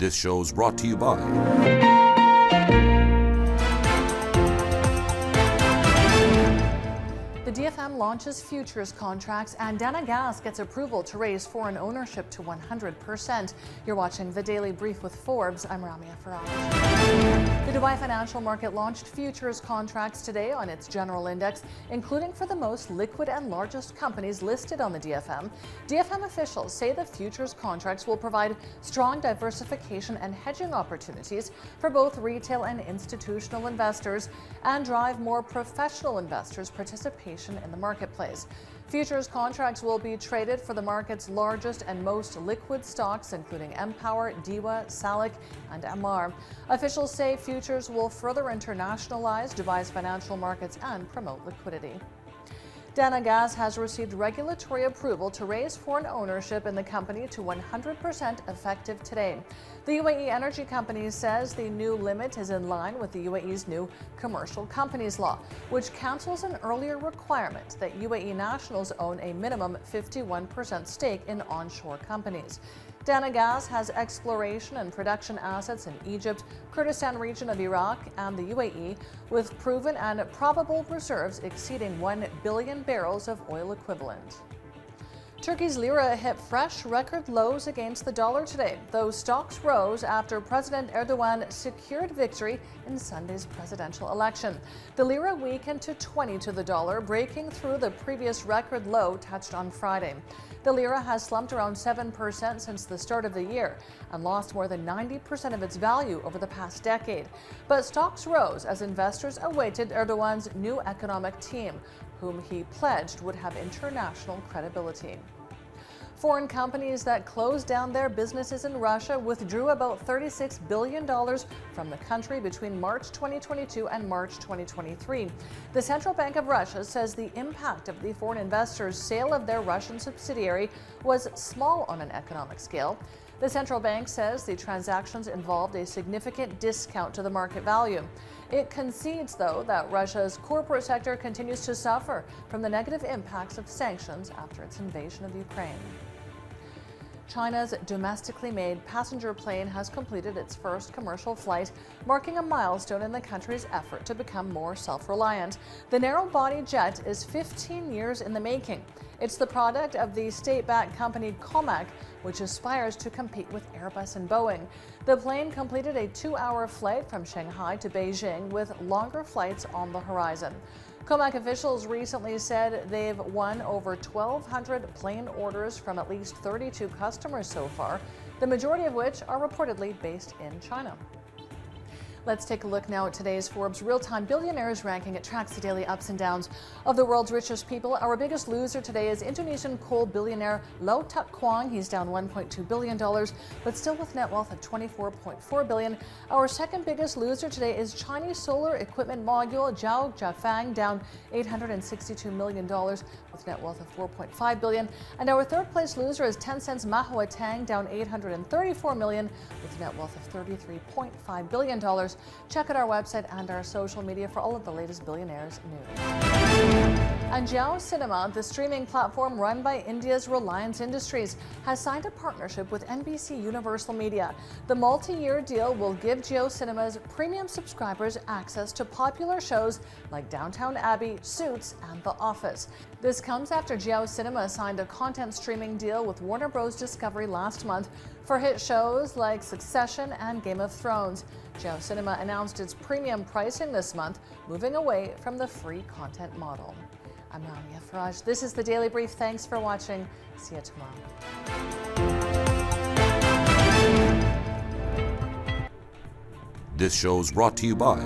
This show is brought to you by the DFM launches futures contracts and Dana Gas gets approval to raise foreign ownership to 100%. You're watching The Daily Brief with Forbes. I'm Ramia Faraj. The Dubai financial market launched futures contracts today on its general index, including for the most liquid and largest companies listed on the DFM. DFM officials say the futures contracts will provide strong diversification and hedging opportunities for both retail and institutional investors and drive more professional investors' participation in the marketplace. Futures contracts will be traded for the market's largest and most liquid stocks, including Empower, Dewa, Salik, and Emaar. Officials say futures will further internationalize Dubai's financial markets and promote liquidity. Dana Gas has received regulatory approval to raise foreign ownership in the company to 100% effective today. The UAE energy company says the new limit is in line with the UAE's new commercial companies law, which cancels an earlier requirement that UAE nationals own a minimum 51% stake in onshore companies. Dana Gas has exploration and production assets in Egypt, Kurdistan region of Iraq, and the UAE, with proven and probable reserves exceeding 1 billion barrels of oil equivalent. Turkey's Lira hit fresh record lows against the dollar today, though stocks rose after President Erdogan secured victory in Sunday's presidential election. The Lira weakened to 20 to the dollar, breaking through the previous record low touched on Friday. The Lira has slumped around 7% since the start of the year and lost more than 90% of its value over the past decade. But stocks rose as investors awaited Erdogan's new economic team, whom he pledged would have international credibility. Foreign companies that closed down their businesses in Russia withdrew about $36 billion from the country between March 2022 and March 2023. The Central Bank of Russia says the impact of the foreign investors' sale of their Russian subsidiary was small on an economic scale. The central bank says the transactions involved a significant discount to the market value. It concedes, though, that Russia's corporate sector continues to suffer from the negative impacts of sanctions after its invasion of Ukraine. China's domestically made passenger plane has completed its first commercial flight, marking a milestone in the country's effort to become more self-reliant. The narrow-body jet is 15 years in the making. It's the product of the state-backed company Comac, which aspires to compete with Airbus and Boeing. The plane completed a 2-hour flight from Shanghai to Beijing, with longer flights on the horizon. Comac officials recently said they've won over 1,200 plane orders from at least 32 customers so far, the majority of which are reportedly based in China. Let's take a look now at today's Forbes Real-Time Billionaires ranking. It tracks the daily ups and downs of the world's richest people. Our biggest loser today is Indonesian coal billionaire Lau Tak Kwang. He's down $1.2 billion, but still with net wealth of $24.4 billion. Our second biggest loser today is Chinese solar equipment mogul Zhao Jiafang, down $862 million with net wealth of $4.5 billion. And our third place loser is Tencent's Ma Huateng, down $834 million with net wealth of $33.5 billion. Check out our website and our social media for all of the latest Billionaires news. And Jio Cinema, the streaming platform run by India's Reliance Industries, has signed a partnership with NBC Universal Media. The multi-year deal will give Jio Cinema's premium subscribers access to popular shows like Downton Abbey, Suits, and The Office. This comes after Jio Cinema signed a content streaming deal with Warner Bros. Discovery last month for hit shows like Succession and Game of Thrones. Jio Cinema announced its premium pricing this month, moving away from the free content model. I'm Ramia Faraj. This is The Daily Brief. Thanks for watching. See you tomorrow. This show is brought to you by